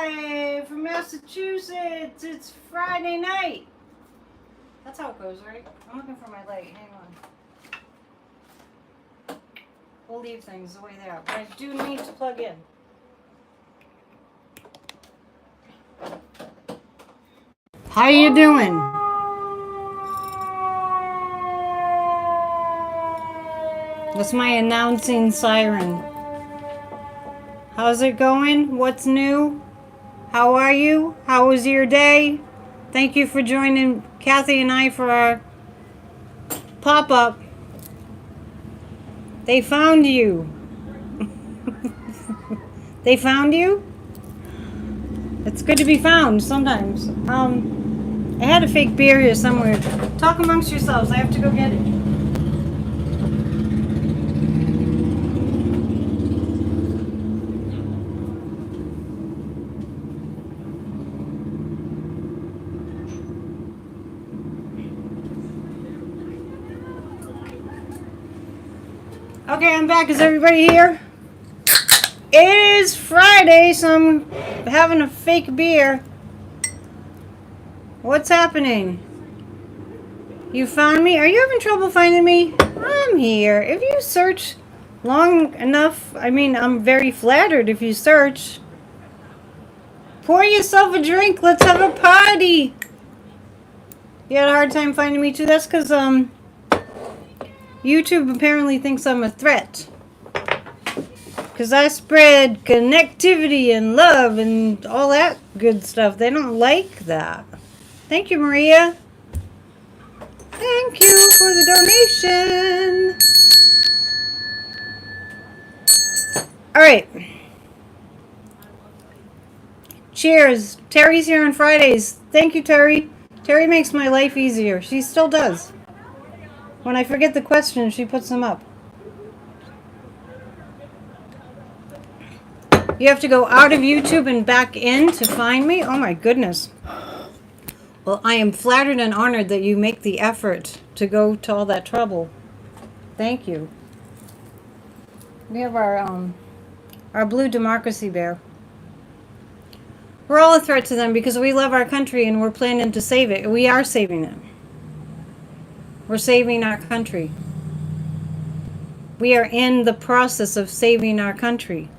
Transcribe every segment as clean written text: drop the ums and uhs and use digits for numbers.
live from Massachusetts. It's Friday night. That's how it goes, right? I'm looking for my light. Hang on. We'll leave things the way they are, but I do need to plug in. How you doing? That's my announcing siren. How's it going? What's new? How are you? How was your day? Thank you for joining Kathy and I for our pop-up. They found you. They found you? It's good to be found sometimes. I had a fake beer here somewhere. Talk amongst yourselves. I have to go get it. Okay, I'm back. Is everybody here? It is Friday, so I'm having a fake beer. What's happening? You found me? Are you having trouble finding me? I'm here. If you search long enough, I mean, I'm very flattered if you search. Pour yourself a drink. Let's have a party. You had a hard time finding me too? That's because, YouTube apparently thinks I'm a threat. Because I spread connectivity and love and all that good stuff. They don't like that. Thank you, Maria. Thank you for the donation. All right. Cheers. Terry's here on Fridays. Thank you, Terry. Terry makes my life easier. She still does. When I forget the questions, she puts them up. You have to go out of YouTube and back in to find me? Oh my goodness. Well, I am flattered and honored that you make the effort to go to all that trouble. Thank you. We have our blue democracy bear. We're all a threat to them because we love our country and we're planning to save it. We are saving it. We're saving our country. We are in the process of saving our country.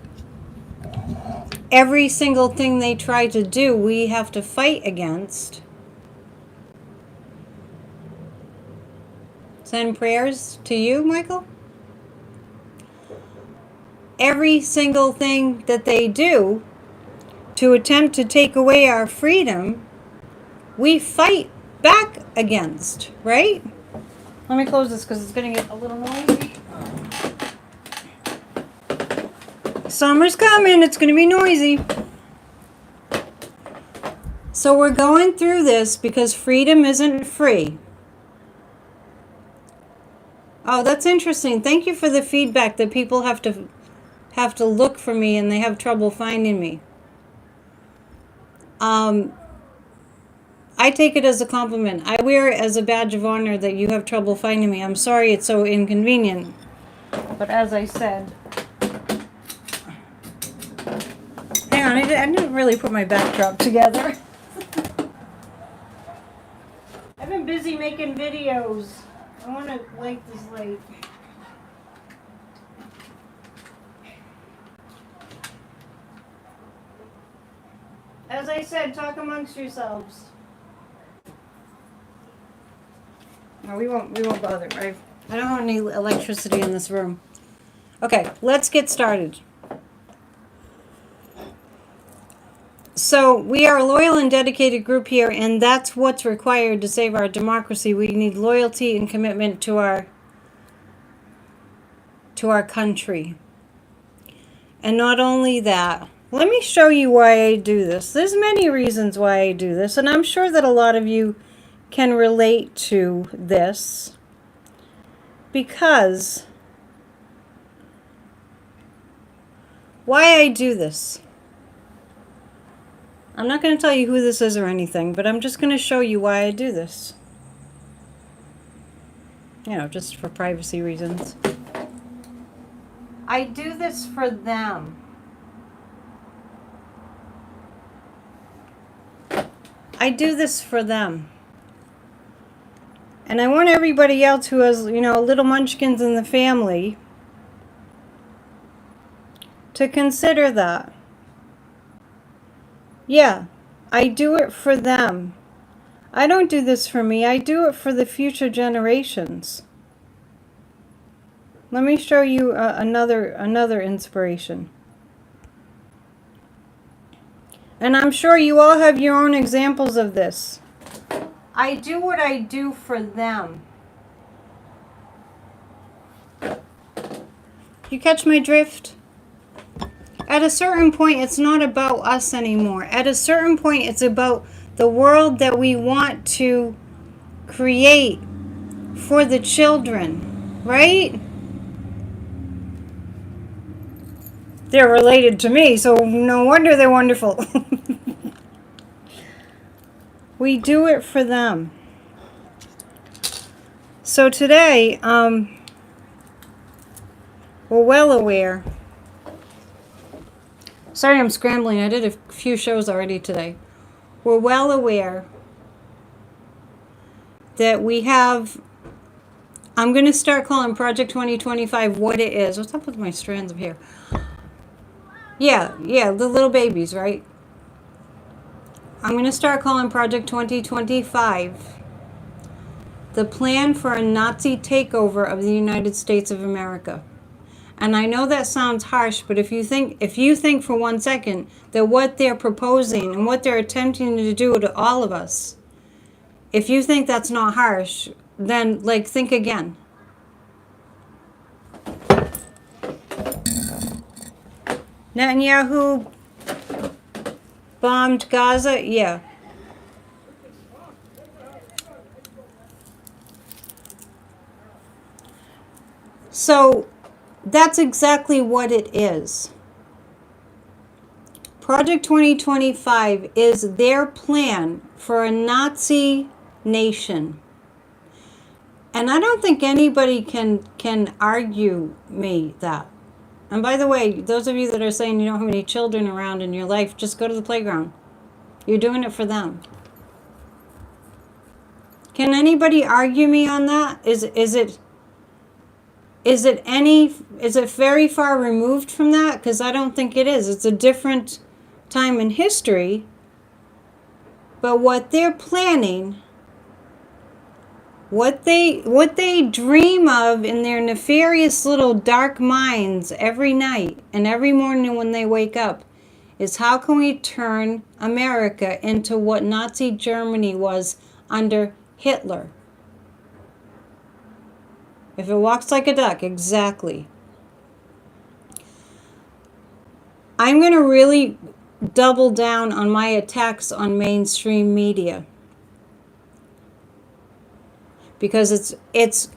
Every single thing they try to do, we have to fight against. Send prayers to you, Michael? Every single thing that they do to attempt to take away our freedom, we fight back against, right? Let me close this because it's going to get a little noisy. Summer's coming. It's going to be noisy. So we're going through this because freedom isn't free. Oh, that's interesting. Thank you for the feedback that people have to look for me and they have trouble finding me. I take it as a compliment. I wear it as a badge of honor that you have trouble finding me. I'm sorry it's so inconvenient. But as I said... Hang on, I didn't really put my backdrop together. I've been busy making videos. I want to light this light. As I said, talk amongst yourselves. No, we won't bother, right? I don't want any electricity in this room. Okay, let's get started. So we are a loyal and dedicated group here, and that's what's required to save our democracy. We need loyalty and commitment to our country. And not only that, let me show you why I do this. There's many reasons why I do this, and I'm sure that a lot of you can relate to this because why I do this. I'm not going to tell you who this is or anything, but I'm just going to show you why I do this. You know, just for privacy reasons. I do this for them. I do this for them. And I want everybody else who has, little munchkins in the family to consider that. Yeah, I do it for them. I don't do this for me. I do it for the future generations. Let me show you another inspiration. And I'm sure you all have your own examples of this. I do what I do for them. You catch my drift? At a certain point, it's not about us anymore. At a certain point, it's about the world that we want to create for the children, right? They're related to me, so no wonder they're wonderful. We do it for them. So today, we're well aware. Sorry, I'm scrambling. I did a few shows already today. We're well aware that we have, I'm going to start calling Project 2025 what it is. What's up with my strands of hair? Yeah, the little babies, right? I'm going to start calling Project 2025 the plan for a Nazi takeover of the United States of America. And I know that sounds harsh, but if you think for 1 second that what they're proposing and what they're attempting to do to all of us, if you think that's not harsh, then think again. Netanyahu bombed Gaza? Yeah. So that's exactly what it is. Project 2025 is their plan for a Nazi nation. And I don't think anybody can argue me that. And by the way, those of you that are saying you don't have any children around in your life, just go to the playground. You're doing it for them. Can anybody argue me on that? Is it very far removed from that? Because I don't think it is. It's a different time in history. But what they're planning, what they dream of in their nefarious little dark minds every night and every morning when they wake up, is how can we turn America into what Nazi Germany was under Hitler? If it walks like a duck, exactly. I'm going to really double down on my attacks on mainstream media. Because it's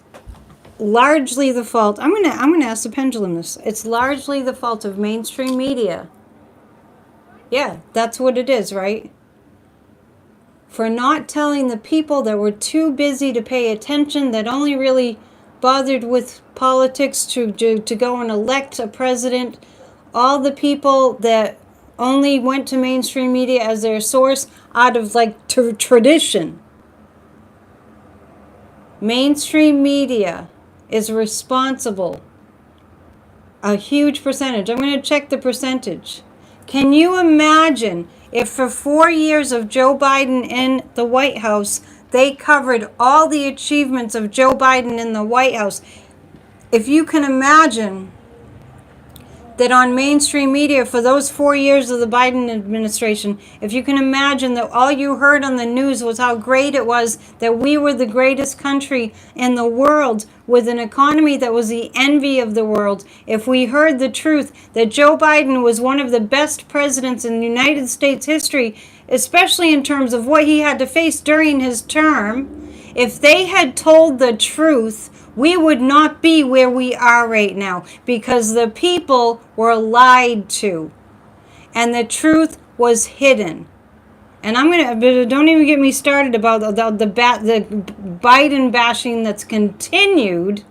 largely the fault. I'm gonna ask the pendulum this. It's largely the fault of mainstream media. Yeah, that's what it is, right? For not telling the people that were too busy to pay attention, that only really bothered with politics to go and elect a president, all the people that only went to mainstream media as their source out of tradition. Mainstream media is responsible. A huge percentage. I'm going to check the percentage. Can you imagine if for 4 years of Joe Biden in the White House, they covered all the achievements of Joe Biden in the White House? If you can imagine that on mainstream media for those 4 years of the Biden administration, if you can imagine that all you heard on the news was how great it was, that we were the greatest country in the world with an economy that was the envy of the world, if we heard the truth that Joe Biden was one of the best presidents in United States history, especially in terms of what he had to face during his term, if they had told the truth, we would not be where we are right now, because the people were lied to and the truth was hidden. And don't even get me started about the Biden bashing that's continued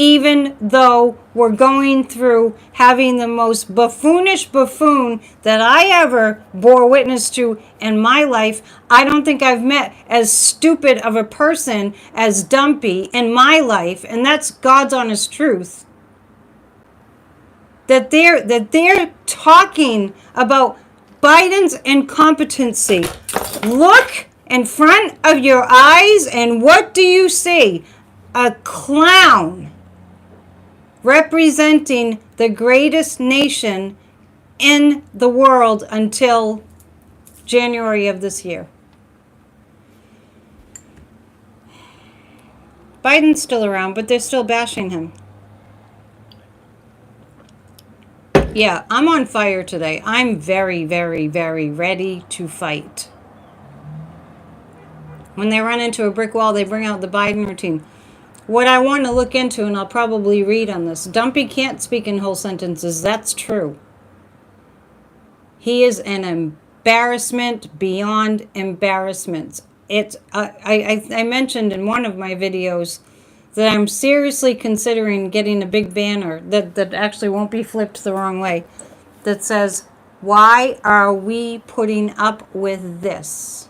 even though we're going through having the most buffoonish buffoon that I ever bore witness to in my life. I don't think I've met as stupid of a person as Dumpy in my life, and that's God's honest truth. That they're talking about Biden's incompetency. Look in front of your eyes, and what do you see? A clown representing the greatest nation in the world until January of this year. Biden's still around, but they're still bashing him. Yeah, I'm on fire today. I'm very, very, very ready to fight. When they run into a brick wall, they bring out the Biden routine. What I want to look into, and I'll probably read on this, Dumpy can't speak in whole sentences. That's true. He is an embarrassment beyond embarrassments. It's I mentioned in one of my videos that I'm seriously considering getting a big banner that actually won't be flipped the wrong way, that says, "Why are we putting up with this?"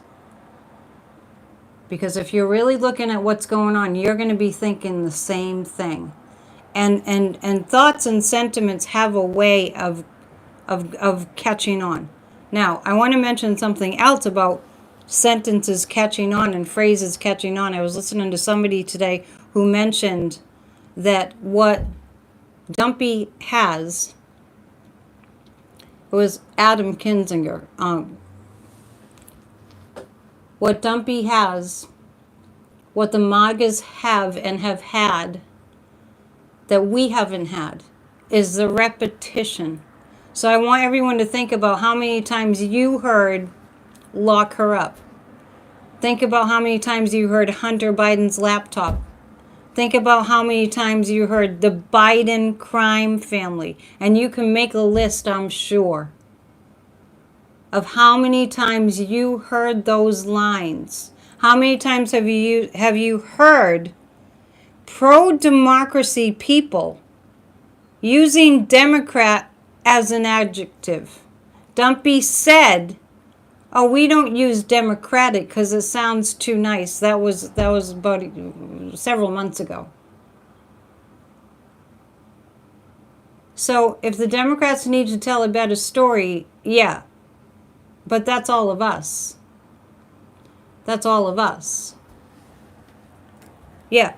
Because if you're really looking at what's going on, you're going to be thinking the same thing. And thoughts and sentiments have a way of catching on. Now, I want to mention something else about sentences catching on and phrases catching on. I was listening to somebody today who mentioned that what Dumpy has, it was Adam Kinzinger, what Dumpy has, what the MAGAs have and have had that we haven't had, is the repetition. So I want everyone to think about how many times you heard "lock her up." Think about how many times you heard Hunter Biden's laptop. Think about how many times you heard the Biden crime family. And you can make a list, I'm sure, of how many times you heard those lines. How many times have you heard pro-democracy people using Democrat as an adjective? Dumpy said, "Oh, we don't use Democratic because it sounds too nice." That was about several months ago. So if the Democrats need to tell a better story, yeah. But that's all of us. That's all of us. Yeah.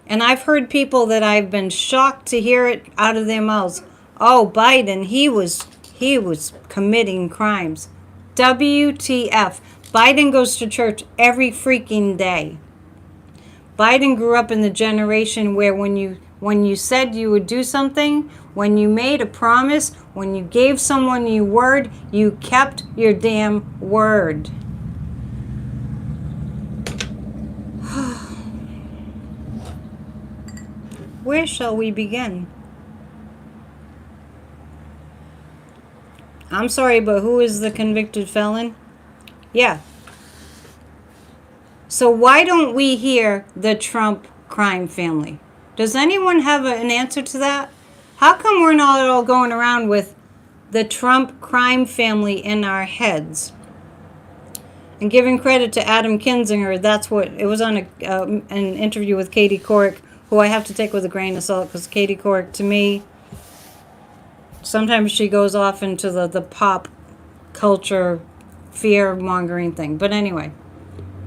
And I've heard people that I've been shocked to hear it out of their mouths. "Oh, Biden, he was committing crimes." WTF. Biden goes to church every freaking day. Biden grew up in the generation where when you said you would do something, when you made a promise, when you gave someone your word, you kept your damn word. Where shall we begin? I'm sorry, but who is the convicted felon? Yeah. So why don't we hear the Trump crime family? Does anyone have an answer to that? How come we're not all going around with the Trump crime family in our heads? And giving credit to Adam Kinzinger, that's what, it was on an interview with Katie Couric, who I have to take with a grain of salt, because Katie Couric, to me, sometimes she goes off into the pop culture fear-mongering thing. But anyway,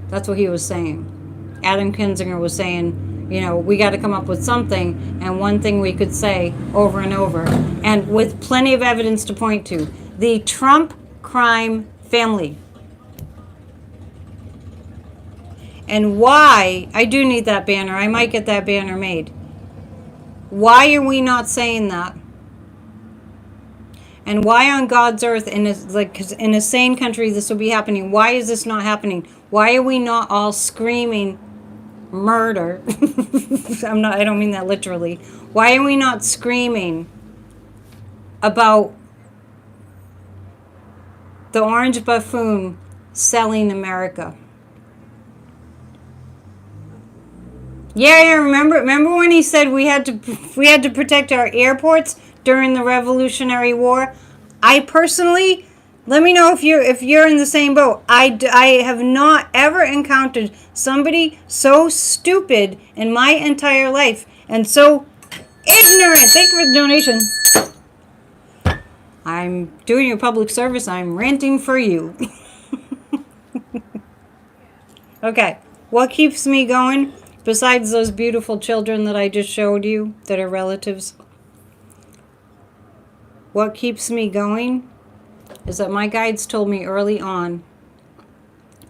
that's what he was saying. Adam Kinzinger was saying, we got to come up with something, and one thing we could say over and over, and with plenty of evidence to point to, the Trump crime family. And why, I do need that banner, I might get that banner made. Why are we not saying that? And why on God's earth, in a sane country, this will be happening? Why is this not happening? Why are we not all screaming murder? I don't mean that literally. Why are we not screaming about the orange buffoon selling America? Yeah, remember when he said we had to protect our airports during the Revolutionary War? I personally, let me know if you're in the same boat. I have not ever encountered somebody so stupid in my entire life and so ignorant. Thank you for the donation. I'm doing your public service. I'm ranting for you. Okay, what keeps me going besides those beautiful children that I just showed you that are relatives? What keeps me going is that my guides told me early on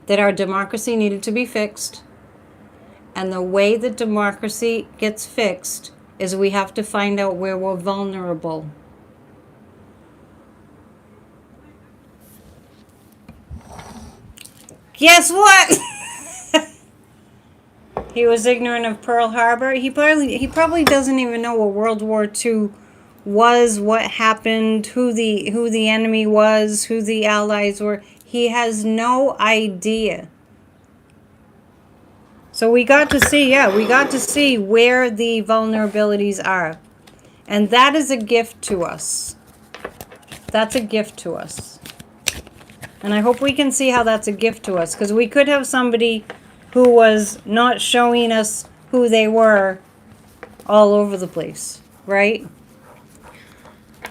that our democracy needed to be fixed, and the way that democracy gets fixed is we have to find out where we're vulnerable. Guess what? He was ignorant of Pearl Harbor. He probably doesn't even know what World War II was, what happened, who the enemy was, who the allies were. He has no idea. So we got to see where the vulnerabilities are. And that is a gift to us. That's a gift to us. And I hope we can see how that's a gift to us, because we could have somebody who was not showing us who they were all over the place, right?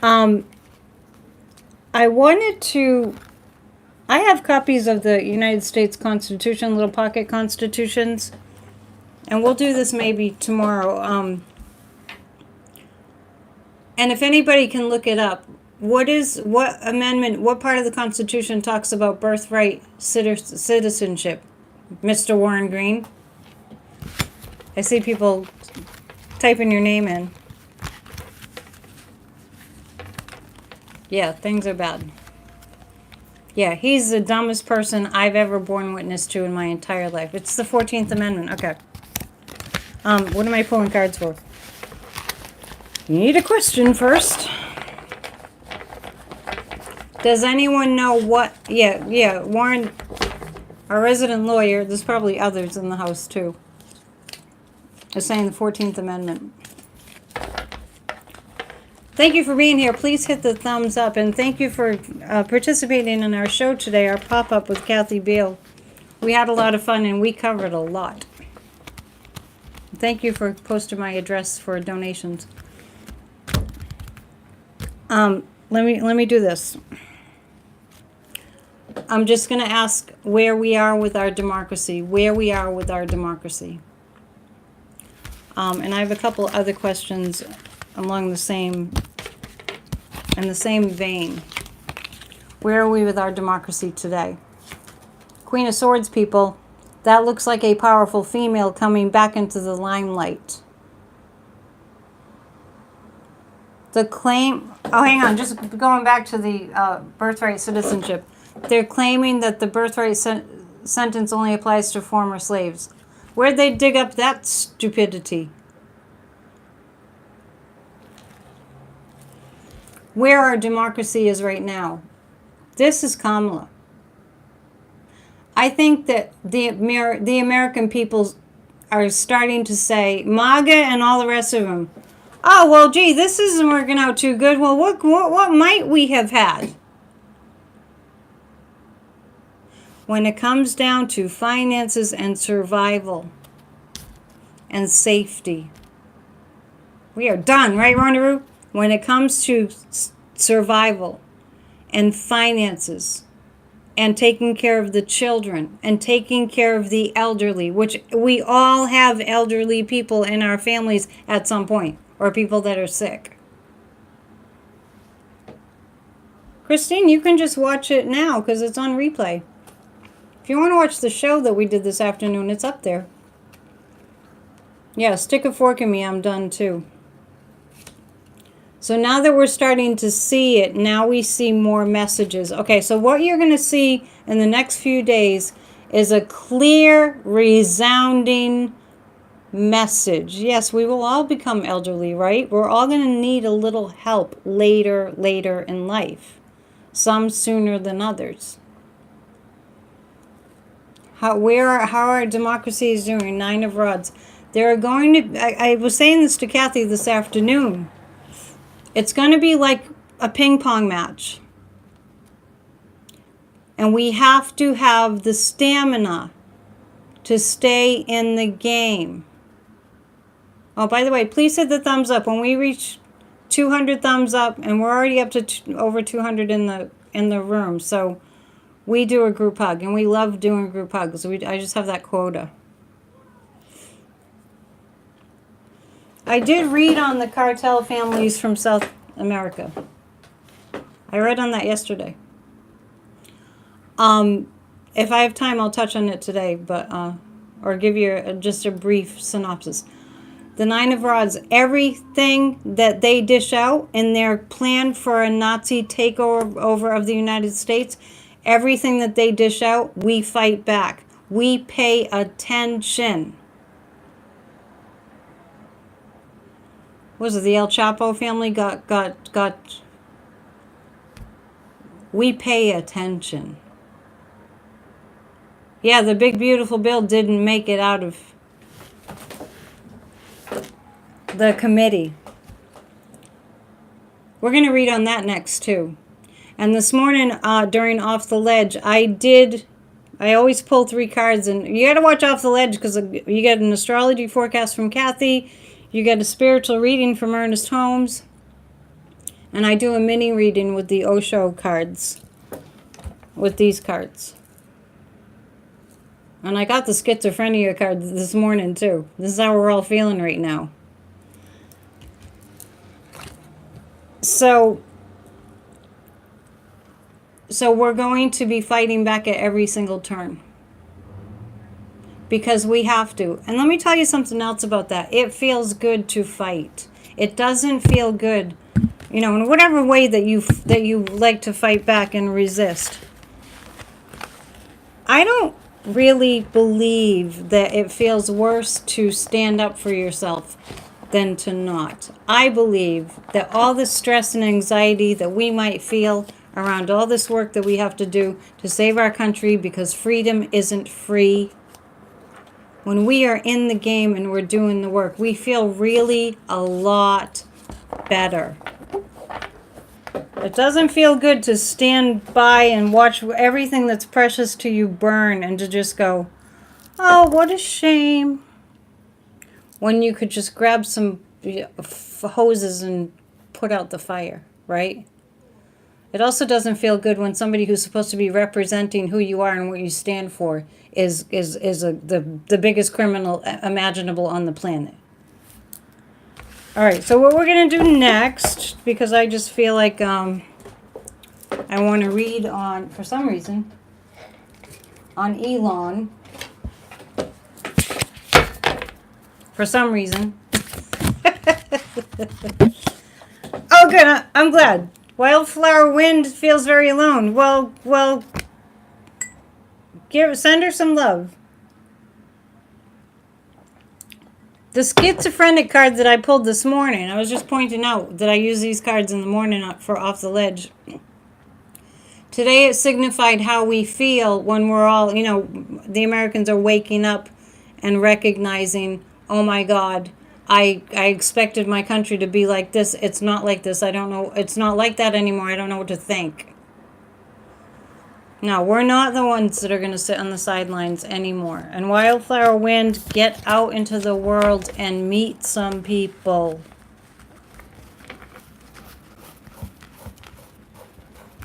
I have copies of the United States Constitution, little pocket constitutions, and we'll do this maybe tomorrow. And if anybody can look it up, what amendment, what part of the Constitution talks about birthright citizenship? Mr. Warren Green. I see people typing your name in. Yeah, things are bad. Yeah, he's the dumbest person I've ever borne witness to in my entire life. It's the 14th Amendment. Okay. What am I pulling cards for? You need a question first. Does anyone know what... Yeah, Warren... Our resident lawyer, there's probably others in the house too, is saying the 14th Amendment. Thank you for being here. Please hit the thumbs up, and thank you for participating in our show today, our pop-up with Kathy Beale. We had a lot of fun, and we covered a lot. Thank you for posting my address for donations. Let me do this. I'm just going to ask where we are with our democracy. And I have a couple other questions along in the same vein. Where are we with our democracy today? Queen of Swords, people, that looks like a powerful female coming back into the limelight. The claim... Oh, hang on. Just going back to the birthright citizenship. They're claiming that the birthright sentence only applies to former slaves. Where'd they dig up that stupidity? Where our democracy is right now. This is Kamala. I think that the American people are starting to say, MAGA and all the rest of them, oh, well, gee, this isn't working out too good. Well, what might we have had? When it comes down to finances and survival and safety, we are done, right, Rondaroo? When it comes to survival and finances and taking care of the children and taking care of the elderly, which we all have elderly people in our families at some point, or people that are sick. Christine, you can just watch it now because it's on replay. If you want to watch the show that we did this afternoon, it's up there. Yeah, stick a fork in me, I'm done too. So now that we're starting to see it, now we see more messages. Okay, so what you're going to see in the next few days is a clear, resounding message. Yes, we will all become elderly, right? We're all going to need a little help later in life. Some sooner than others. How our democracy is doing. 9 of Rods. There are going to, I was saying this to Kathy this afternoon. It's going to be like a ping pong match. And we have to have the stamina to stay in the game. Oh, by the way, please hit the thumbs up. When we reach 200 thumbs up, and we're already up to over 200 in the room. So we do a group hug, and we love doing group hugs. I just have that quota. I did read on the cartel families from South America. I read on that yesterday. If I have time, I'll touch on it today, but or give you just a brief synopsis. The Nine of Rods, everything that they dish out in their plan for a Nazi takeover of the United States, everything that they dish out, we fight back. We pay attention. Was it the El Chapo family got we pay attention. Yeah, the big beautiful bill didn't make it out of the committee. We're going to read on that next too. And this morning during Off the Ledge, I always pull 3 cards, and you got to watch Off the Ledge because you get an astrology forecast from Kathy, you get a spiritual reading from Ernest Holmes, and I do a mini reading with the Osho cards, with these cards. And I got the schizophrenia card this morning too. This is how we're all feeling right now. So we're going to be fighting back at every single turn. Because we have to. And let me tell you something else about that. It feels good to fight. It doesn't feel good, in whatever way that you like to fight back and resist. I don't really believe that it feels worse to stand up for yourself than to not. I believe that all the stress and anxiety that we might feel around all this work that we have to do to save our country, because freedom isn't free. When we are in the game and we're doing the work, we feel really a lot better. It doesn't feel good to stand by and watch everything that's precious to you burn and to just go, oh, what a shame. When you could just grab some hoses and put out the fire, right? It also doesn't feel good when somebody who's supposed to be representing who you are and what you stand for is the biggest criminal imaginable on the planet. All right, so what we're going to do next, because I just feel like I want to read on, for some reason, on Elon. For some reason. Oh, good. I'm glad. Wildflower Wind feels very alone. Well, send her some love. The schizophrenic card that I pulled this morning, I was just pointing out that I use these cards in the morning for Off the Ledge. Today it signified how we feel when we're all, the Americans are waking up and recognizing, oh my God, I expected my country to be like this. It's not like this. I don't know. It's not like that anymore. I don't know what to think. No, we're not the ones that are going to sit on the sidelines anymore. And Wildflower Wind, get out into the world and meet some people.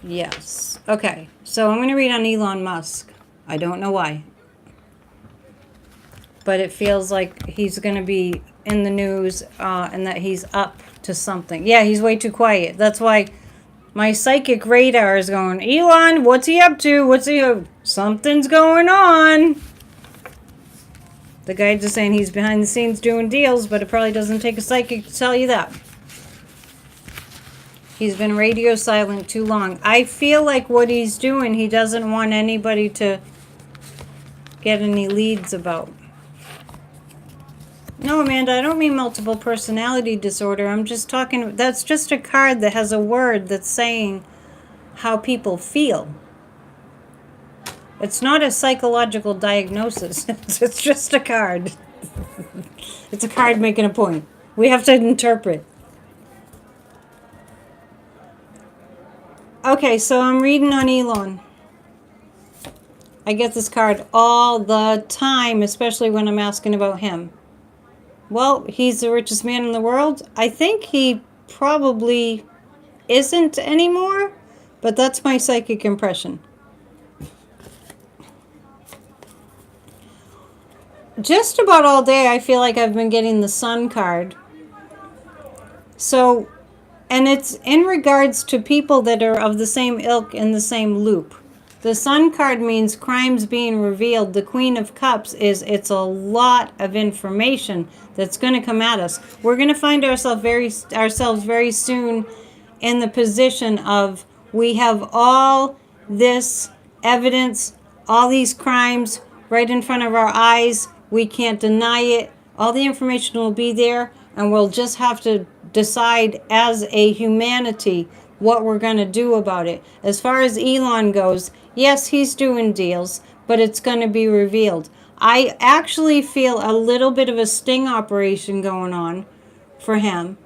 Yes. Okay, so I'm going to read on Elon Musk. I don't know why. But it feels like he's going to be in the news and that he's up to something. Yeah, he's way too quiet. That's why my psychic radar is going, Elon, what's he up to? Something's going on. The guy just saying he's behind the scenes doing deals, but it probably doesn't take a psychic to tell you that. He's been radio silent too long. I feel like what he's doing, he doesn't want anybody to get any leads about. No, Amanda, I don't mean multiple personality disorder. I'm just talking, that's just a card that has a word that's saying how people feel. It's not a psychological diagnosis. It's just a card. It's a card making a point. We have to interpret. Okay, so I'm reading on Elon. I get this card all the time, especially when I'm asking about him. Well, he's the richest man in the world. I think he probably isn't anymore, but that's my psychic impression. Just about all day, I feel like I've been getting the Sun card. So, and it's in regards to people that are of the same ilk in the same loop. The Sun card means crimes being revealed. The Queen of Cups is, it's a lot of information that's going to come at us. We're going to find ourselves very soon in the position of we have all this evidence, all these crimes right in front of our eyes. We can't deny it. All the information will be there, and we'll just have to decide as a humanity what we're going to do about it. As far as Elon goes, yes, he's doing deals, but it's going to be revealed. I actually feel a little bit of a sting operation going on for him.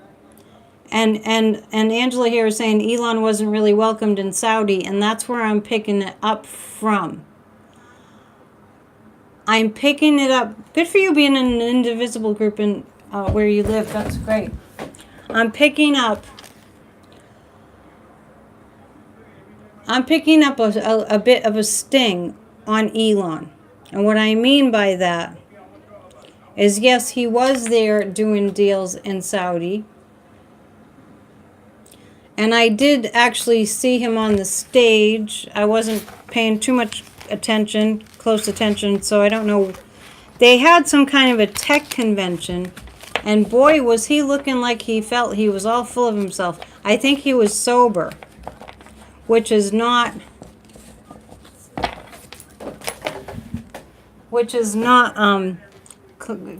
And Angela here is saying Elon wasn't really welcomed in Saudi, and that's where I'm picking it up from. I'm picking it up. Good for you being in an indivisible group in where you live. That's great. I'm picking up a bit of a sting on Elon. And what I mean by that is, yes, he was there doing deals in Saudi. And I did actually see him on the stage. I wasn't paying too much attention, close attention, so I don't know. They had some kind of a tech convention, and boy, was he looking like he felt he was all full of himself. I think he was sober, which is not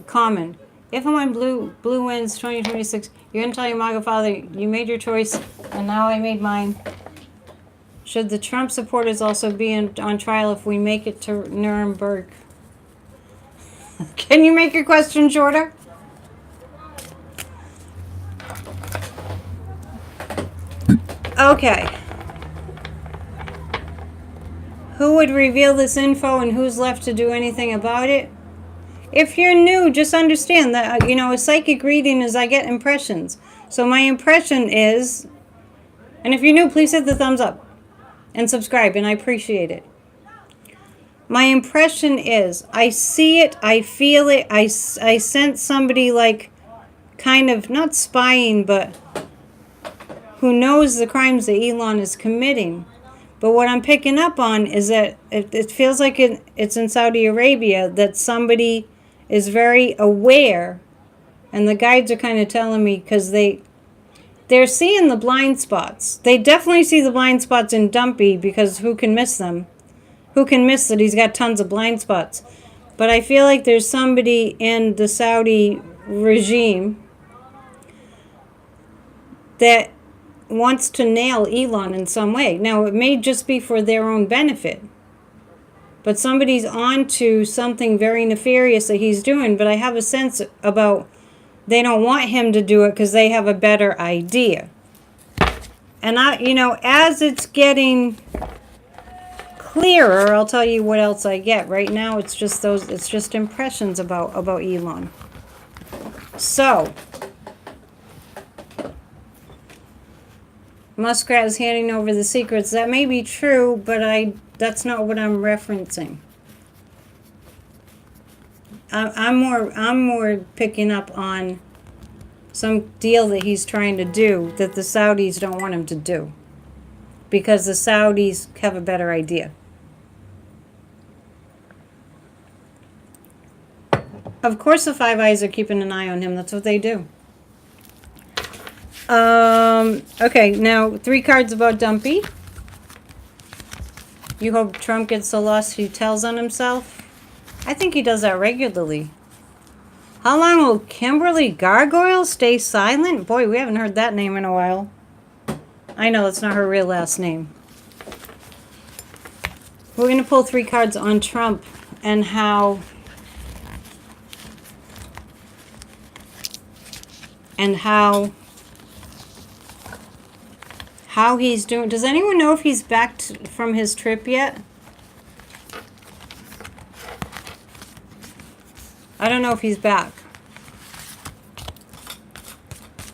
common. If and when blue wins 2026, you're going to tell your MAGA father, you made your choice, and now I made mine. Should the Trump supporters also be on trial if we make it to Nuremberg? Can you make your question shorter? Okay. Who would reveal this info and who's left to do anything about it? If you're new, just understand that, a psychic reading is I get impressions. So my impression is, and if you're new, please hit the thumbs up and subscribe, and I appreciate it. My impression is, I see it, I feel it, I sense somebody like kind of, not spying, but who knows the crimes that Elon is committing. But what I'm picking up on is that it feels like it's in Saudi Arabia, that somebody is very aware, and the guides are kind of telling me, because they're seeing the blind spots. They definitely see the blind spots in Dumpy, because who can miss them? Who can miss that he's got tons of blind spots? But I feel like there's somebody in the Saudi regime that wants to nail Elon in some way. Now, it may just be for their own benefit, but somebody's on to something very nefarious that he's doing. But I have a sense about they don't want him to do it because they have a better idea. And as it's getting clearer, I'll tell you what else I get. Right now, it's just impressions about Elon. So, Muskrat is handing over the secrets. That may be true, but that's not what I'm referencing. I'm more picking up on some deal that he's trying to do that the Saudis don't want him to do, because the Saudis have a better idea. Of course the Five Eyes are keeping an eye on him. That's what they do. Okay, now 3 cards about Dumpy. You hope Trump gets so lost he tells on himself. I think he does that regularly. How long will Kimberly Gargoyle stay silent? Boy, we haven't heard that name in a while. I know, it's not her real last name. We're going to pull 3 cards on Trump and how and how he's doing. Does anyone know if he's back from his trip yet? I don't know if he's back.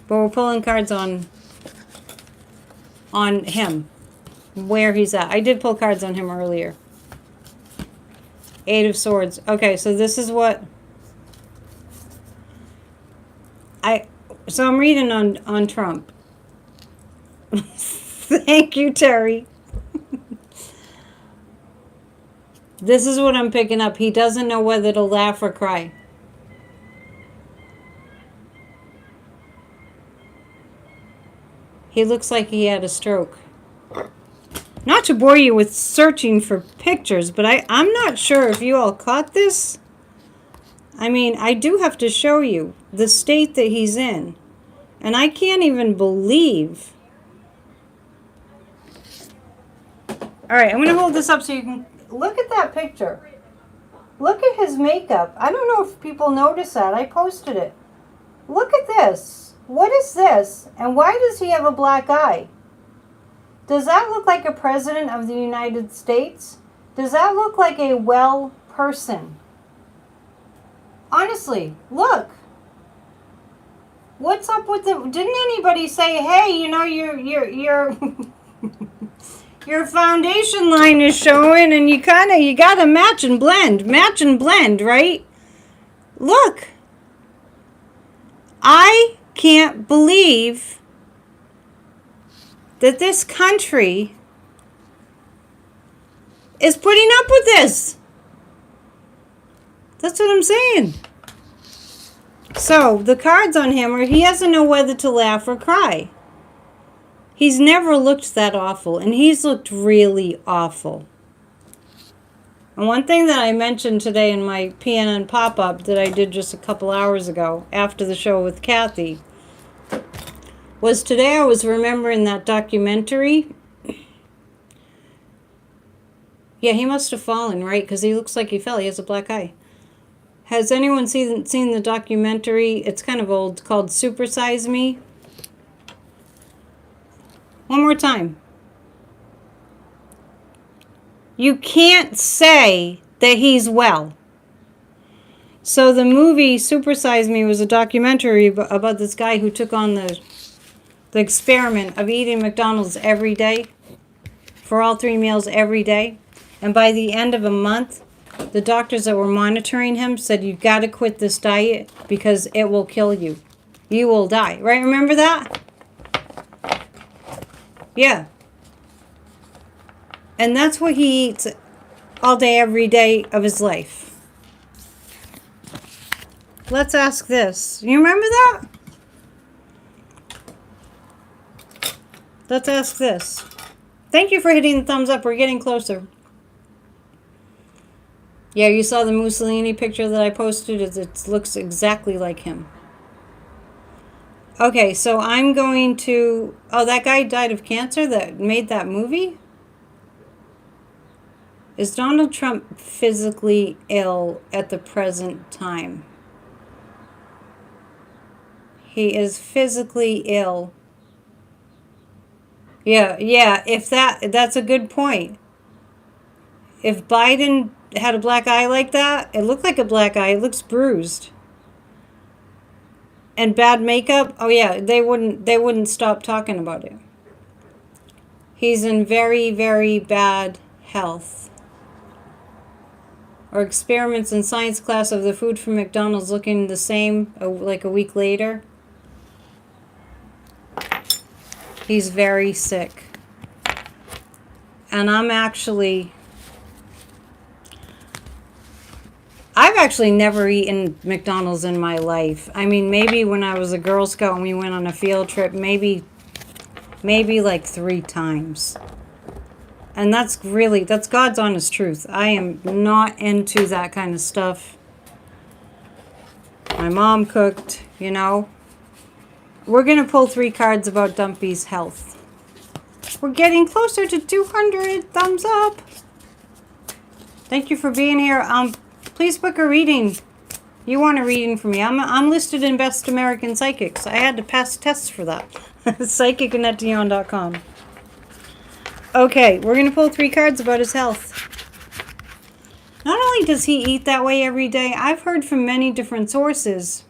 But we're pulling cards on him, where he's at. I did pull cards on him earlier. Eight of Swords. Okay, so this is what so I'm reading on Trump. Thank you, Terry. This is what I'm picking up. He doesn't know whether to laugh or cry. He looks like he had a stroke. Not to bore you with searching for pictures, but I'm not sure if you all caught this. I mean, I do have to show you the state that he's in. And I can't even believe. All right, I'm going to hold this up so you can look at that picture. Look at his makeup. I don't know if people notice that. I posted it. Look at this. What is this? And why does he have a black eye? Does that look like a president of the United States? Does that look like a well person? Honestly, look. What's up with the... Didn't anybody say, hey, you know, your your foundation line is showing and you gotta match and blend. Match and blend, right? Look. I can't believe that this country is putting up with this. That's what I'm saying. So, the cards on him are he doesn't know whether to laugh or cry. He's never looked that awful, and he's looked really awful. And one thing that I mentioned today in my PNN pop-up that I did just a couple hours ago after the show with Kathy was today I was remembering that documentary. Yeah, he must have fallen, right? Because he looks like he fell. He has a black eye. Has anyone seen the documentary? It's kind of old, called Super Size Me. One more time. You can't say that he's well. So the movie Super Size Me was a documentary about this guy who took on the experiment of eating McDonald's every day for all 3 meals every day. And by the end of a month, the doctors that were monitoring him said, you've got to quit this diet because it will kill you. You will die. Right? Remember that? Yeah. And that's what he eats all day, every day of his life. Let's ask this. You remember that? Let's ask this. Thank you for hitting the thumbs up. We're getting closer. Yeah, you saw the Mussolini picture that I posted. It looks exactly like him. Okay, so I'm going to... Oh, that guy died of cancer that made that movie? Is Donald Trump physically ill at the present time? He is physically ill. Yeah, if that's a good point. If Biden had a black eye like that, it looked like a black eye. It looks bruised. And bad makeup, oh yeah, they wouldn't stop talking about it. He's in very, very bad health. Or experiments in science class of the food from McDonald's looking the same like a week later. He's very sick. And I've actually never eaten McDonald's in my life. I mean, maybe when I was a Girl Scout and we went on a field trip, maybe like 3 times. And that's God's honest truth. I am not into that kind of stuff. My mom cooked, you know. We're going to pull 3 cards about Dumpy's health. We're getting closer to 200. Thumbs up. Thank you for being here. Please book a reading You want a reading from me? I'm listed in Best American Psychics. I had to pass tests for that. Psychic.neon.com. Okay, we're going to pull 3 cards about his health. Not only does he eat that way every day, I've heard from many different sources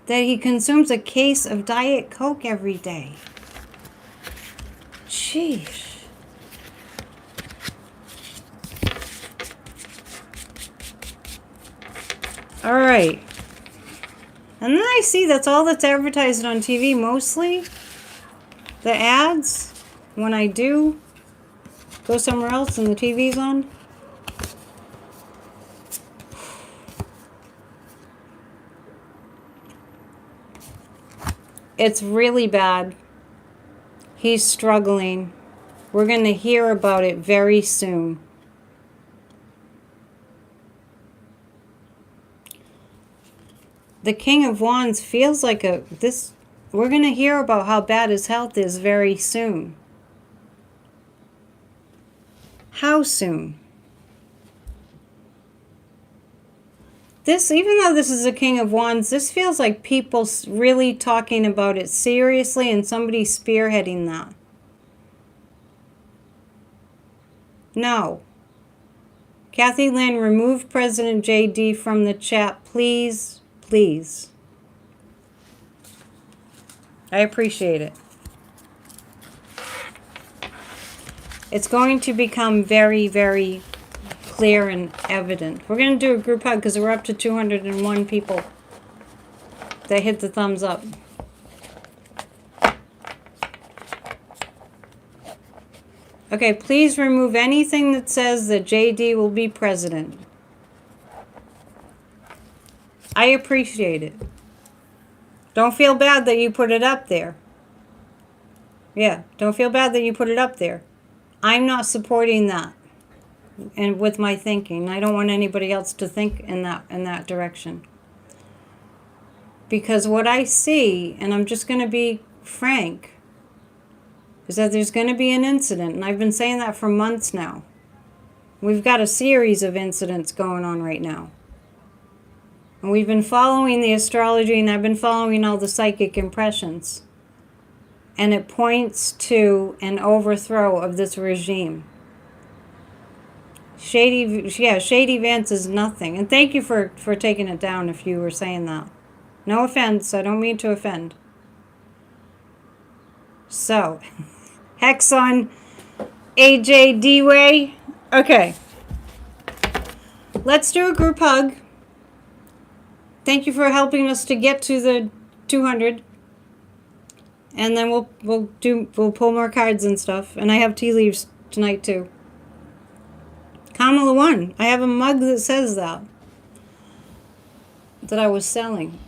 that he consumes a case of Diet Coke every day. Sheesh. All right. And then I see that's all that's advertised on TV mostly. The ads, when I do go somewhere else and the TV's on. It's really bad. He's struggling. We're going to hear about it very soon. The King of Wands feels like we're going to hear about how bad his health is very soon. How soon? Even though this is a King of Wands, this feels like people really talking about it seriously and somebody spearheading that. No. Kathy Lynn, remove President JD from the chat, please, please. I appreciate it. It's going to become very, very clear and evident. We're going to do a group hug because we're up to 201 people that hit the thumbs up. Okay, please remove anything that says that JD will be president. I appreciate it. Don't feel bad that you put it up there. Yeah, don't feel bad that you put it up there. I'm not supporting that. And with my thinking, I don't want anybody else to think in that direction. Because what I see, and I'm just going to be frank, is that there's going to be an incident, and I've been saying that for months now. We've got a series of incidents going on right now. And we've been following the astrology, and I've been following all the psychic impressions. And it points to an overthrow of this regime. Shady Vance is nothing. And thank you for taking it down if you were saying that. No offense, I don't mean to offend. So, Hex on AJ D-Way. Okay. Let's do a group hug. Thank you for helping us to get to the 200. And then we'll pull more cards and stuff. And I have tea leaves tonight too. Kamala won. I have a mug that says that I was selling.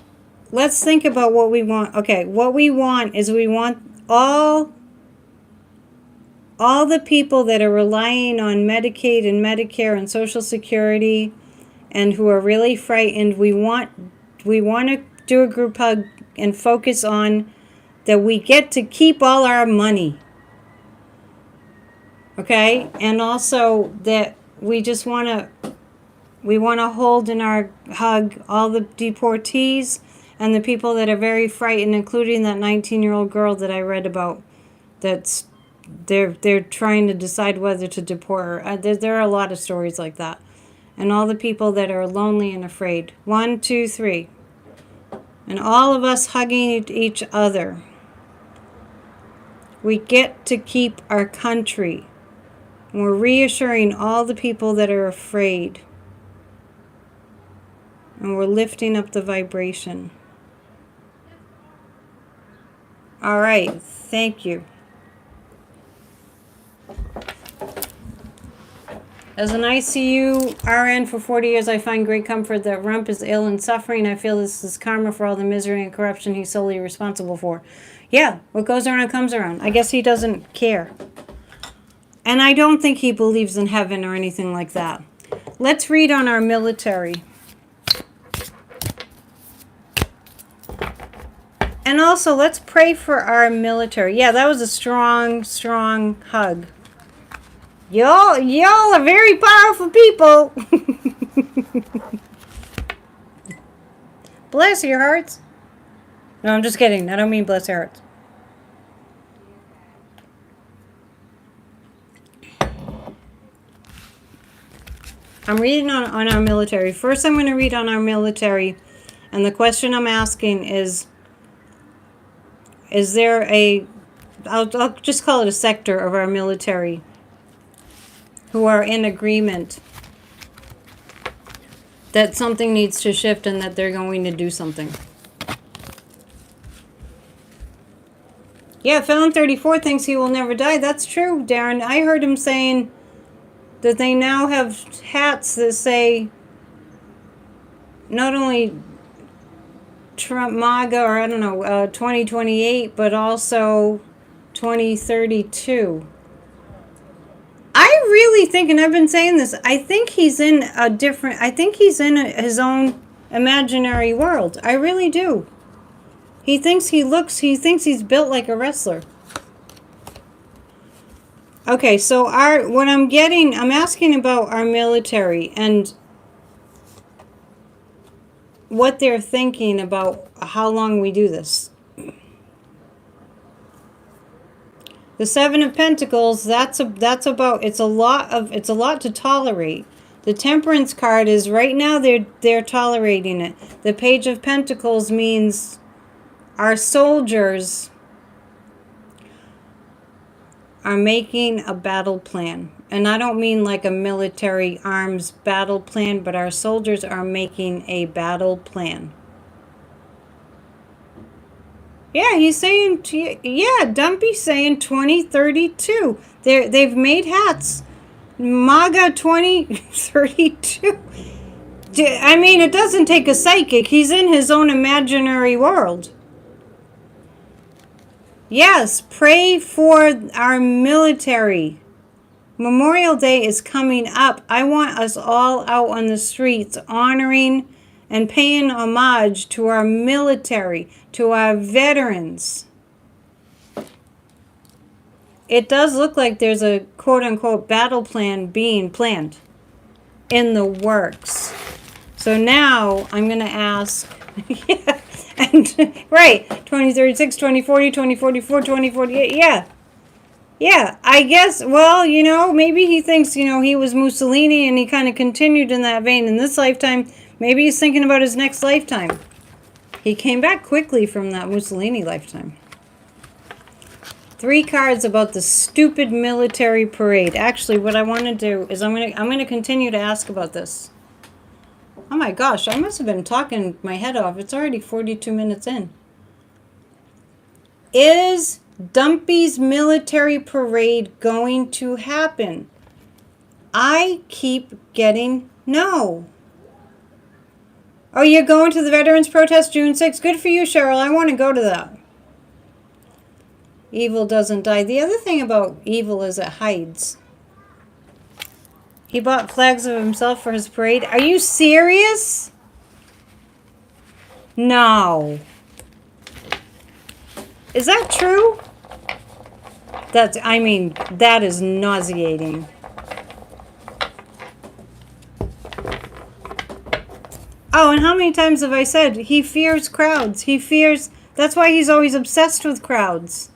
Let's think about what we want. Okay, what we want is we want all the people that are relying on Medicaid and Medicare and Social Security and who are really frightened. We want to do a group hug and focus on that we get to keep all our money. Okay? And also that we want to hold in our hug all the deportees and the people that are very frightened, including that 19-year-old girl that I read about. They're trying to decide whether to deport her. There are a lot of stories like that. And all the people that are lonely and afraid. 1, 2, 3. And all of us hugging each other. We get to keep our country. And we're reassuring all the people that are afraid. And we're lifting up the vibration. All right. Thank you. As an ICU RN for 40 years, I find great comfort that Rump is ill and suffering. I feel this is karma for all the misery and corruption he's solely responsible for. Yeah, what goes around comes around. I guess he doesn't care. And I don't think he believes in heaven or anything like that. Let's read on our military. And also, let's pray for our military. Yeah, that was a strong, strong hug. Y'all are very powerful people. Bless your hearts. No, I'm just kidding. I don't mean bless your hearts. I'm reading on our military. First, I'm going to read on our military. And the question I'm asking is there a, I'll just call it a sector of our military who are in agreement that something needs to shift and that they're going to do something. Yeah, Felon 34 thinks he will never die. That's true, Darren. I heard him saying that they now have hats that say not only Trump MAGA, or I don't know, 2028, but also 2032. I really think, and I've been saying this, I think he's in his own imaginary world. I really do. He thinks he's built like a wrestler. Okay, so I'm asking about our military and what they're thinking about how long we do this. The Seven of Pentacles, it's a lot to tolerate. The Temperance card is right now they're tolerating it. The Page of Pentacles means our soldiers are making a battle plan. And I don't mean like a military arms battle plan, but our soldiers are making a battle plan. Yeah, he's saying, yeah, Dumpy's saying 2032. They've made hats. MAGA 2032. I mean, it doesn't take a psychic. He's in his own imaginary world. Yes, pray for our military. Memorial Day is coming up. I want us all out on the streets honoring and paying homage to our military, to our veterans. It does look like there's a quote-unquote battle plan being planned in the works. So now I'm going to ask, yeah, and right, 2036, 2040, 2044, 2048, yeah. Yeah, I guess, well, maybe he thinks, he was Mussolini and he kind of continued in that vein in this lifetime. Maybe he's thinking about his next lifetime. He came back quickly from that Mussolini lifetime. 3 cards about the stupid military parade. Actually, what I want to do is I'm going to continue to ask about this. Oh my gosh, I must have been talking my head off. It's already 42 minutes in. Is Dumpy's military parade going to happen? I keep getting no. Oh, you're going to the Veterans Protest June 6th? Good for you, Cheryl. I want to go to that. Evil doesn't die. The other thing about evil is it hides. He bought flags of himself for his parade. Are you serious? No. Is that true? That is nauseating. Oh, and how many times have I said he fears crowds? That's why he's always obsessed with crowds.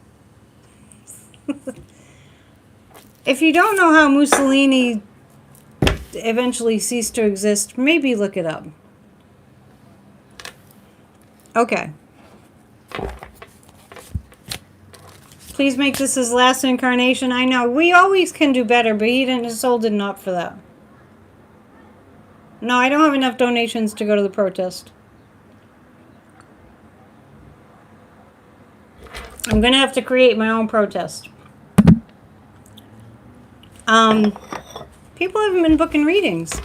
If you don't know how Mussolini eventually ceased to exist, maybe look it up. Okay. Please make this his last incarnation. I know. We always can do better, but his soul didn't opt for that. No, I don't have enough donations to go to the protest. I'm going to have to create my own protest. People haven't been booking readings.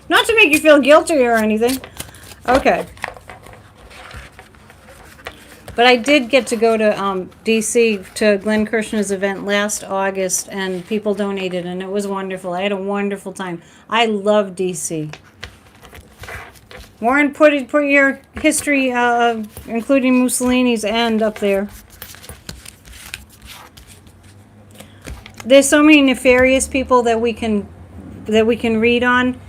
Not to make you feel guilty or anything. Okay. But I did get to go to D.C. to Glenn Kirshner's event last August, and people donated, and it was wonderful. I had a wonderful time. I love D.C. Warren, put your history, including Mussolini's end, up there. There's so many nefarious people that we can read on.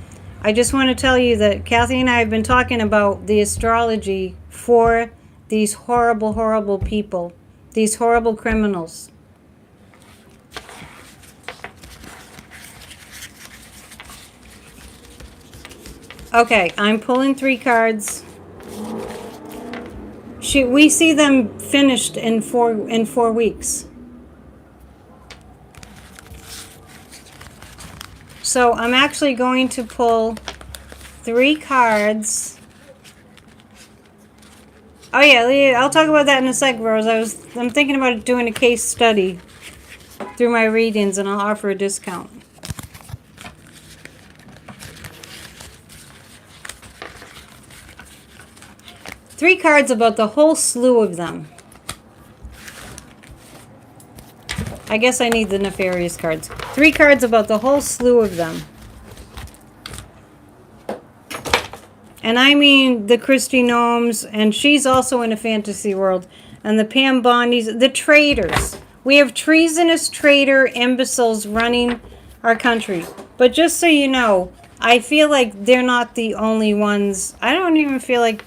I just want to tell you that Kathy and I have been talking about the astrology for these horrible, horrible people, these horrible criminals. Okay, I'm pulling 3 cards. We see them finished in 4 weeks. So I'm actually going to pull 3 cards. Oh yeah, I'll talk about that in a sec, Rose. I'm thinking about doing a case study through my readings, and I'll offer a discount. Three cards about the whole slew of them. I guess I need the nefarious cards. 3 cards about the whole slew of them. And I mean the Christy Gnomes, and she's also in a fantasy world. And the Pam Bondis, the traitors. We have treasonous traitor imbeciles running our country. But just so you know, I feel like they're not the only ones. I don't even feel like...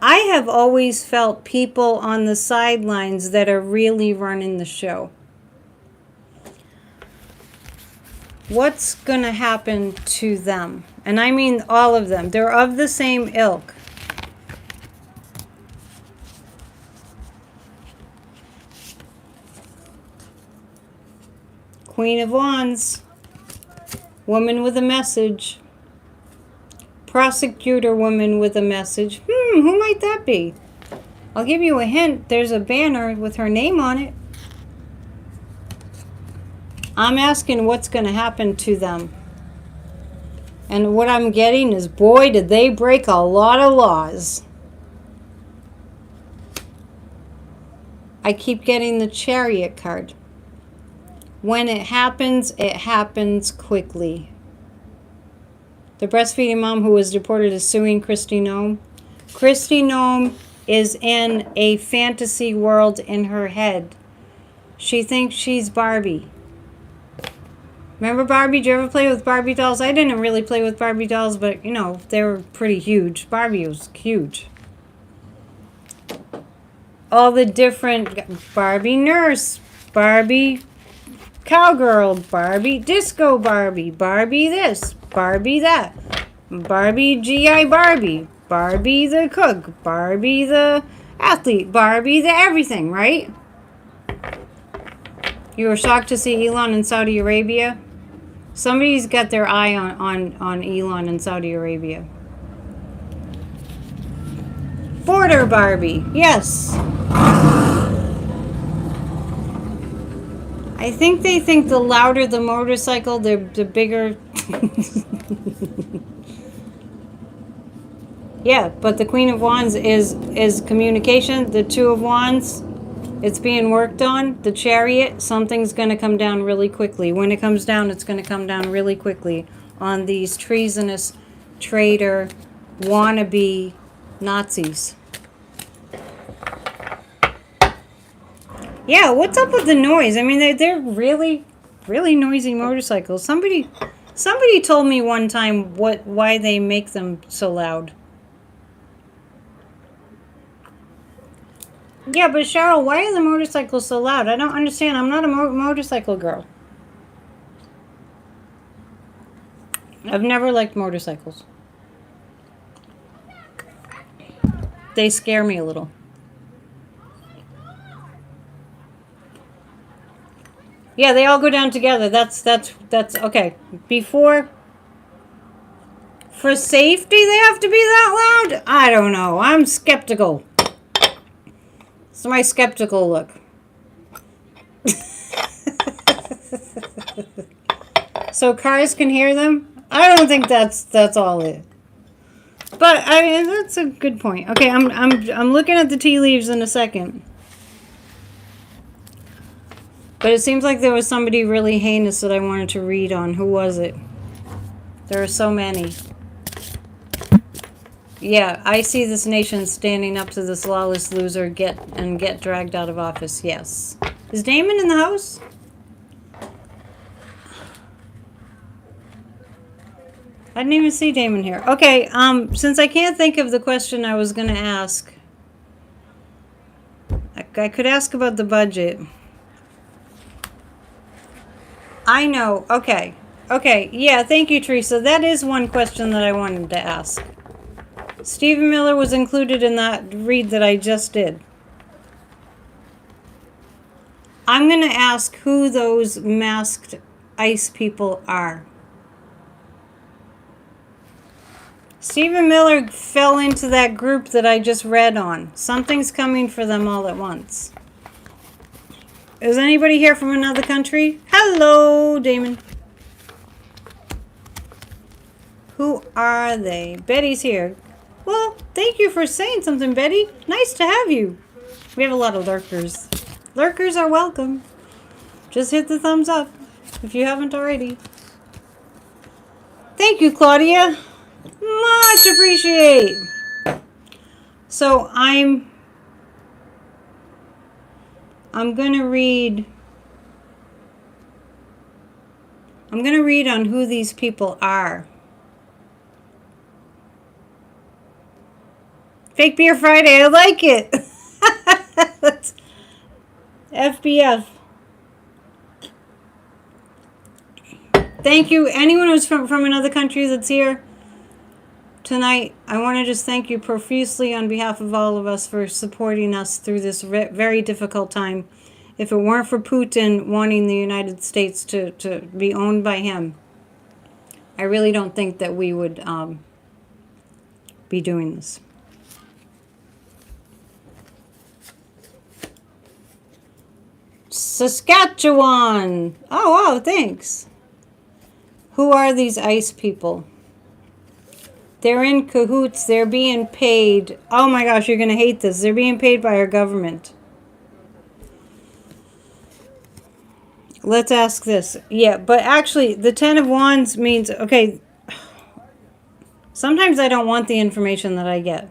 I have always felt people on the sidelines that are really running the show. What's going to happen to them? And I mean all of them. They're of the same ilk. Queen of Wands. Woman with a message. Prosecutor woman with a message. Who might that be? I'll give you a hint. There's a banner with her name on it. I'm asking what's going to happen to them. And what I'm getting is, boy, did they break a lot of laws. I keep getting the Chariot card. When it happens quickly. The breastfeeding mom who was deported is suing Christy Gnome. Christy Gnome is in a fantasy world in her head. She thinks she's Barbie. Remember Barbie? Did you ever play with Barbie dolls? I didn't really play with Barbie dolls, but, you know, they were pretty huge. Barbie was huge. All the different Barbie nurse, Barbie cowgirl, Barbie disco Barbie, Barbie this, Barbie that, Barbie GI Barbie, Barbie the cook, Barbie the athlete, Barbie the everything, right? You were shocked to see Elon in Saudi Arabia? Somebody's got their eye on Elon in Saudi Arabia. Border Barbie, yes. I think they think the louder the motorcycle, the bigger. Yeah, but the Queen of Wands is communication. The Two of Wands, it's being worked on. The Chariot, something's going to come down really quickly. When it comes down, it's going to come down really quickly on these treasonous, traitor, wannabe Nazis. Yeah, what's up with the noise? I mean, they're really, really noisy motorcycles. Somebody told me one time why they make them so loud. Yeah, but Cheryl, why are the motorcycles so loud? I don't understand. I'm not a motorcycle girl. I've never liked motorcycles. They scare me a little. Yeah, they all go down together. That's okay. For safety, they have to be that loud? I don't know. I'm skeptical. It's my skeptical look. So cars can hear them? I don't think that's all it. But I mean, that's a good point. Okay, I'm looking at the tea leaves in a second. But it seems like there was somebody really heinous that I wanted to read on. Who was it? There are so many. Yeah, I see this nation standing up to this lawless loser get dragged out of office. Yes. Is Damon in the house? I didn't even see Damon here. Okay, since I can't think of the question I was going to ask, I could ask about the budget. I know. Okay. Okay. Yeah, thank you, Teresa. That is one question that I wanted to ask. Stephen Miller was included in that read that I just did. I'm going to ask who those masked ice people are. Stephen Miller fell into that group that I just read on. Something's coming for them all at once. Is anybody here from another country? Hello, Damon. Who are they? Betty's here. Well, thank you for saying something, Betty. Nice to have you. We have a lot of lurkers. Lurkers are welcome. Just hit the thumbs up if you haven't already. Thank you, Claudia. Much appreciate. So I'm gonna read on who these people are. Fake Beer Friday, I like it. That's FBF. Thank you. Anyone who's from another country that's here tonight, I want to just thank you profusely on behalf of all of us for supporting us through this very difficult time. If it weren't for Putin wanting the United States to be owned by him, I really don't think that we would be doing this. Saskatchewan. Oh, wow, thanks. Who are these ice people? They're in cahoots. They're being paid. Oh my gosh, you're going to hate this. They're being paid by our government. Let's ask this. Yeah, but actually, the Ten of Wands means, okay, sometimes I don't want the information that I get.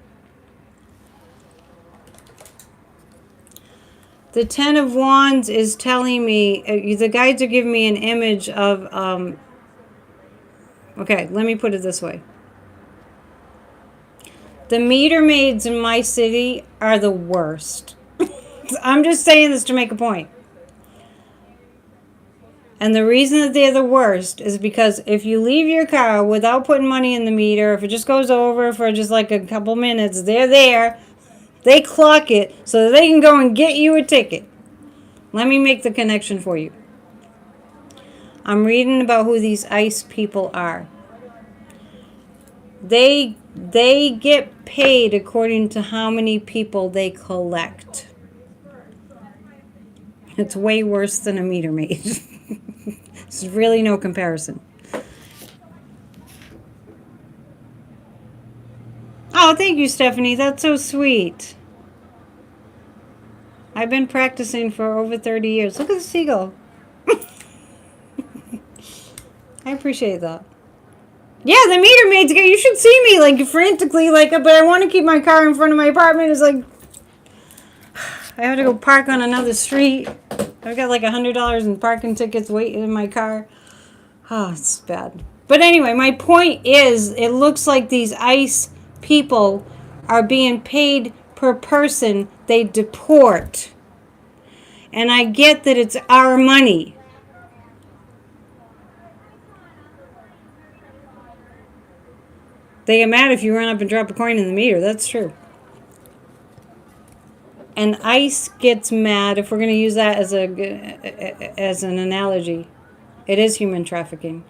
The Ten of Wands is telling me, the guides are giving me an image of, okay, let me put it this way. The meter maids in my city are the worst. I'm just saying this to make a point. And the reason that they're the worst is because if you leave your car without putting money in the meter, if it just goes over for just like a couple minutes, they're there. They clock it so that they can go and get you a ticket. Let me make the connection for you. I'm reading about who these ice people are. They get paid according to how many people they collect. It's way worse than a meter maid. There's really no comparison. Oh, thank you, Stephanie. That's so sweet. I've been practicing for over 30 years. Look at the seagull. I appreciate that. Yeah, the meter maids. You should see me like frantically, like, but I want to keep my car in front of my apartment. It's like I have to go park on another street. I've got like $100 in parking tickets waiting in my car. Oh, it's bad. But anyway, my point is, it looks like these ICE people are being paid per person they deport. And I get that it's our money. They get mad if you run up and drop a coin in the meter. That's true. And ICE gets mad, if we're going to use that as an analogy. It is human trafficking.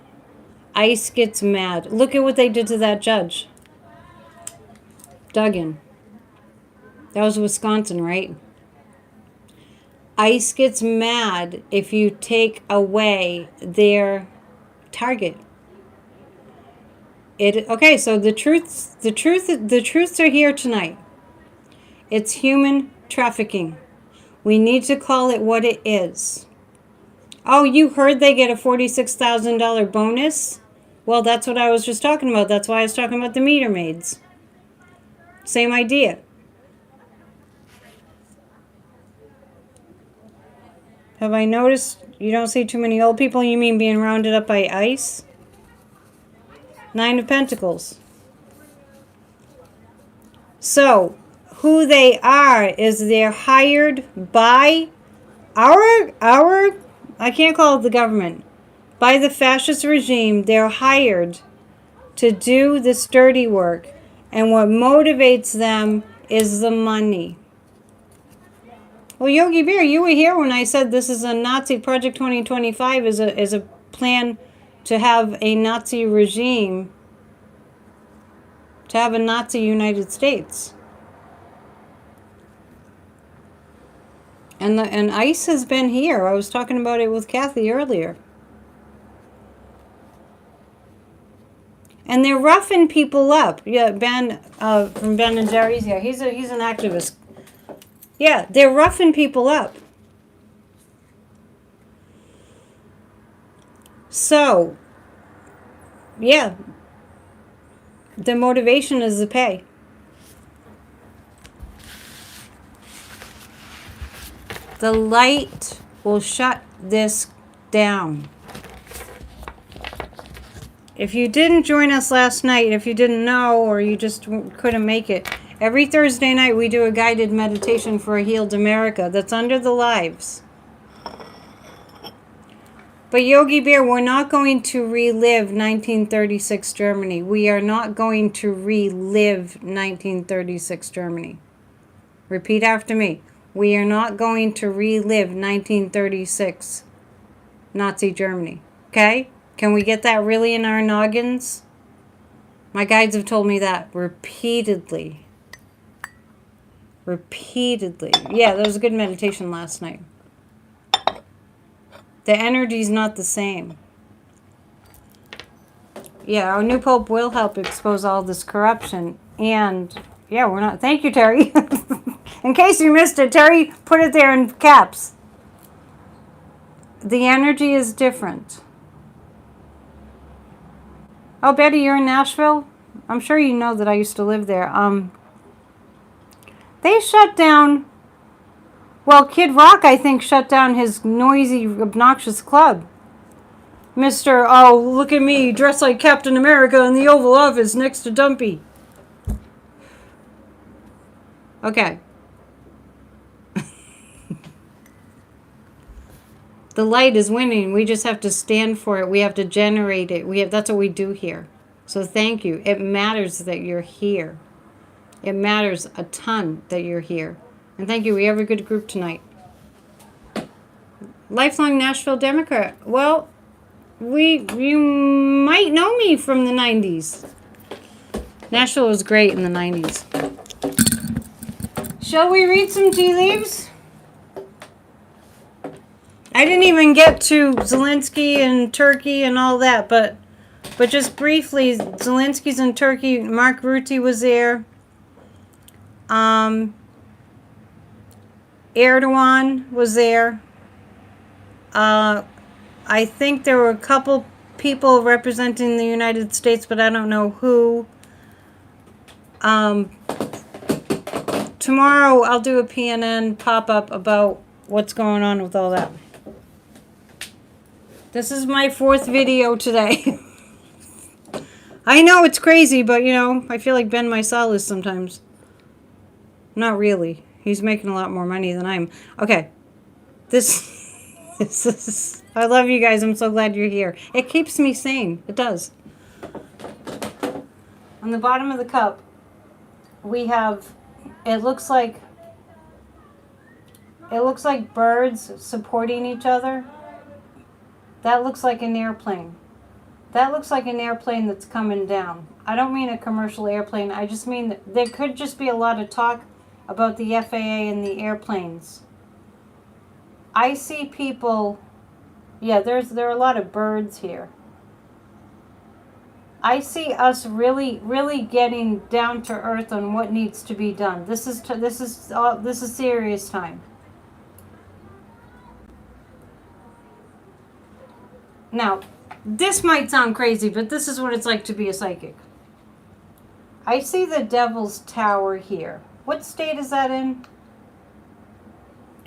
ICE gets mad. Look at what they did to that judge. Duggan. That was Wisconsin, right? ICE gets mad if you take away their target. Okay, so the truths are here tonight. It's human trafficking. We need to call it what it is. Oh, you heard they get a $46,000 bonus? Well, that's what I was just talking about. That's why I was talking about the meter maids. Same idea. Have I noticed you don't see too many old people? You mean being rounded up by ICE? Nine of Pentacles. So, who they are is they're hired by our I can't call it the government. By the fascist regime, they're hired to do this dirty work. And what motivates them is the money. Well, Yogi Bear, you were here when I said this is a Nazi Project 2025 is a plan to have a Nazi regime, to have a Nazi United States. And ICE has been here. I was talking about it with Kathy earlier. And they're roughing people up. Yeah, Ben from Ben and Jerry's. Yeah, he's an activist. Yeah, they're roughing people up. So, yeah, the motivation is the pay. The light will shut this down. If you didn't join us last night, if you didn't know or you just couldn't make it, every Thursday night we do a guided meditation for a healed America that's under the lives. But Yogi Bear, we're not going to relive 1936 Germany. We are not going to relive 1936 Germany. Repeat after me. We are not going to relive 1936 Nazi Germany. Okay? Can we get that really in our noggins? My guides have told me that repeatedly. Repeatedly. Yeah, that was a good meditation last night. The energy's not the same. Yeah, our new Pope will help expose all this corruption. And, yeah, we're not... Thank you, Terry. In case you missed it, Terry put it there in caps. The energy is different. Oh, Betty, you're in Nashville? I'm sure you know that I used to live there. They shut down... Well, Kid Rock, I think, shut down his noisy, obnoxious club. Mr. Oh, look at me, dressed like Captain America in the Oval Office next to Dumpy. Okay. The light is winning. We just have to stand for it. We have to generate it. That's what we do here. So thank you. It matters that you're here. It matters a ton that you're here. And thank you. We have a good group tonight. Lifelong Nashville Democrat. Well, you might know me from the 90s. Nashville was great in the 90s. Shall we read some tea leaves? I didn't even get to Zelensky and Turkey and all that, but just briefly, Zelensky's in Turkey. Mark Rutte was there. Erdogan was there. I think there were a couple people representing the United States, but I don't know who. Tomorrow I'll do a PNN pop-up about what's going on with all that. This is my 4th video today. I know it's crazy, but you know, I feel like Ben Meiselas sometimes. Not really. He's making a lot more money than I am. Okay. This is... I love you guys. I'm so glad you're here. It keeps me sane. It does. On the bottom of the cup, we have... It looks like birds supporting each other. That looks like an airplane. That looks like an airplane that's coming down. I don't mean a commercial airplane. I just mean that there could just be a lot of talk about the FAA and the airplanes. I see people... Yeah, there are a lot of birds here. I see us really getting down to earth on what needs to be done. This is serious time. Now, this might sound crazy, but this is what it's like to be a psychic. I see the Devil's Tower here. What state is that in?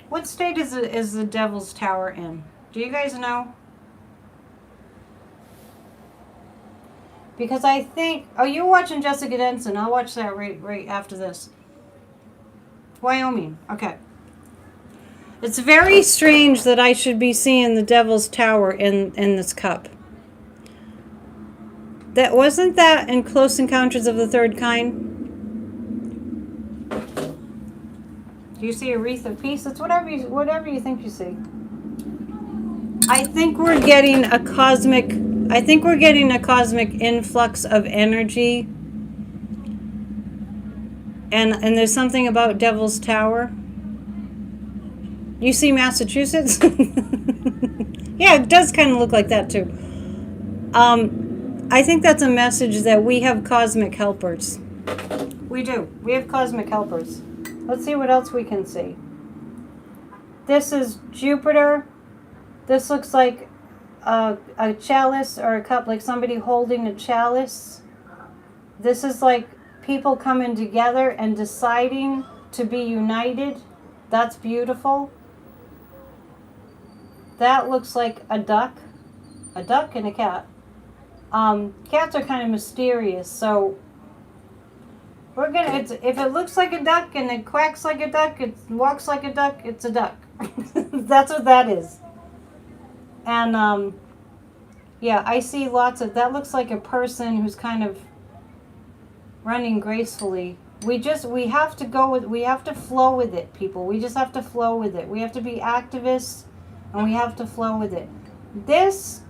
What state is the Devil's Tower in? Do you guys know? Because I think... Oh, you're watching Jessica Denson. I'll watch that right after this. Wyoming. Okay. It's very strange that I should be seeing the Devil's Tower in this cup. That wasn't that in Close Encounters of the Third Kind? Do you see a wreath of peace? It's whatever you think you see. I think we're getting a cosmic influx of energy. And there's something about Devil's Tower. You see Massachusetts? Yeah, it does kind of look like that too. I think that's a message that we have cosmic helpers. We do. We have cosmic helpers. Let's see what else we can see. This is Jupiter. This looks like a chalice or a cup, like somebody holding a chalice. This is like people coming together and deciding to be united. That's beautiful. That looks like a duck and a cat. Cats are kind of mysterious, so we're gonna. If it looks like a duck and it quacks like a duck, it walks like a duck, it's a duck. That's what that is. And yeah, I see lots of that. Looks like a person who's kind of running gracefully. We have to flow with it, people. We just have to flow with it. We have to be activists, and we have to flow with it. This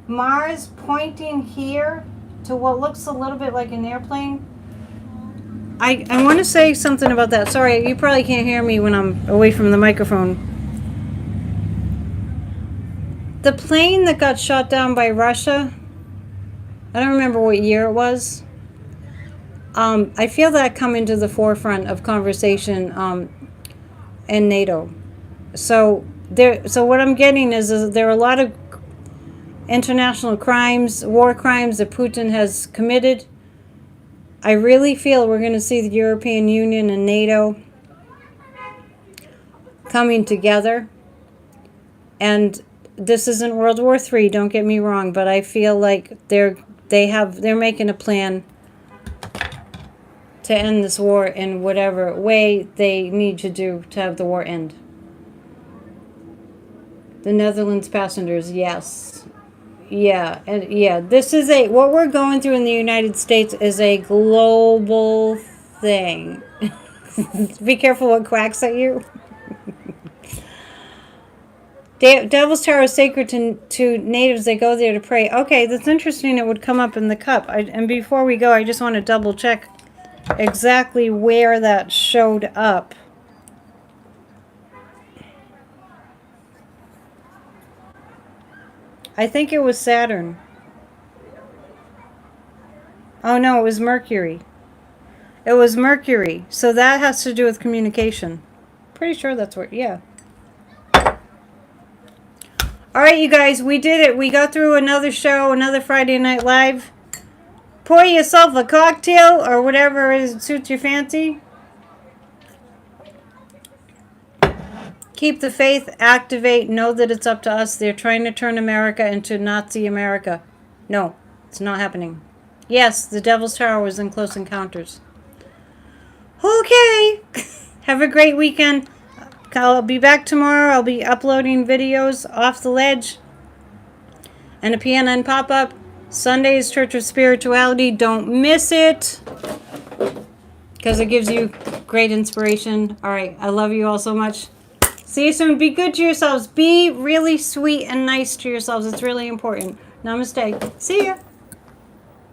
Mars pointing here to what looks a little bit like an airplane. I want to say something about that. Sorry, you probably can't hear me when I'm away from the microphone. The plane that got shot down by Russia, I don't remember what year it was. I feel that coming to the forefront of conversation in NATO. So what I'm getting is there are a lot of international crimes, war crimes that Putin has committed. I really feel we're going to see the European Union and NATO coming together. And this isn't World War III, don't get me wrong, but I feel like they're making a plan to end this war in whatever way they need to do to have the war end. The Netherlands passengers, yes. Yeah, and yeah, what we're going through in the United States is a global thing. Be careful what quacks at you. Devil's Tower is sacred to natives. They go there to pray. Okay, that's interesting. It would come up in the cup. And before we go, I just want to double check exactly where that showed up. I think it was Saturn. Oh no, it was Mercury. It was Mercury. So that has to do with communication. Pretty sure that's what, yeah. All right, you guys, we did it. We got through another show, another Friday Night Live. Pour yourself a cocktail or whatever suits your fancy. Keep the faith, activate, know that it's up to us. They're trying to turn America into Nazi America. No, it's not happening. Yes, the Devil's Tower was in Close Encounters. Okay. Have a great weekend. I'll be back tomorrow. I'll be uploading videos off the ledge and a PNN pop-up. Sunday's Church of Spirituality. Don't miss it because it gives you great inspiration. All right. I love you all so much. See you soon. Be good to yourselves. Be really sweet and nice to yourselves. It's really important. Namaste. See ya.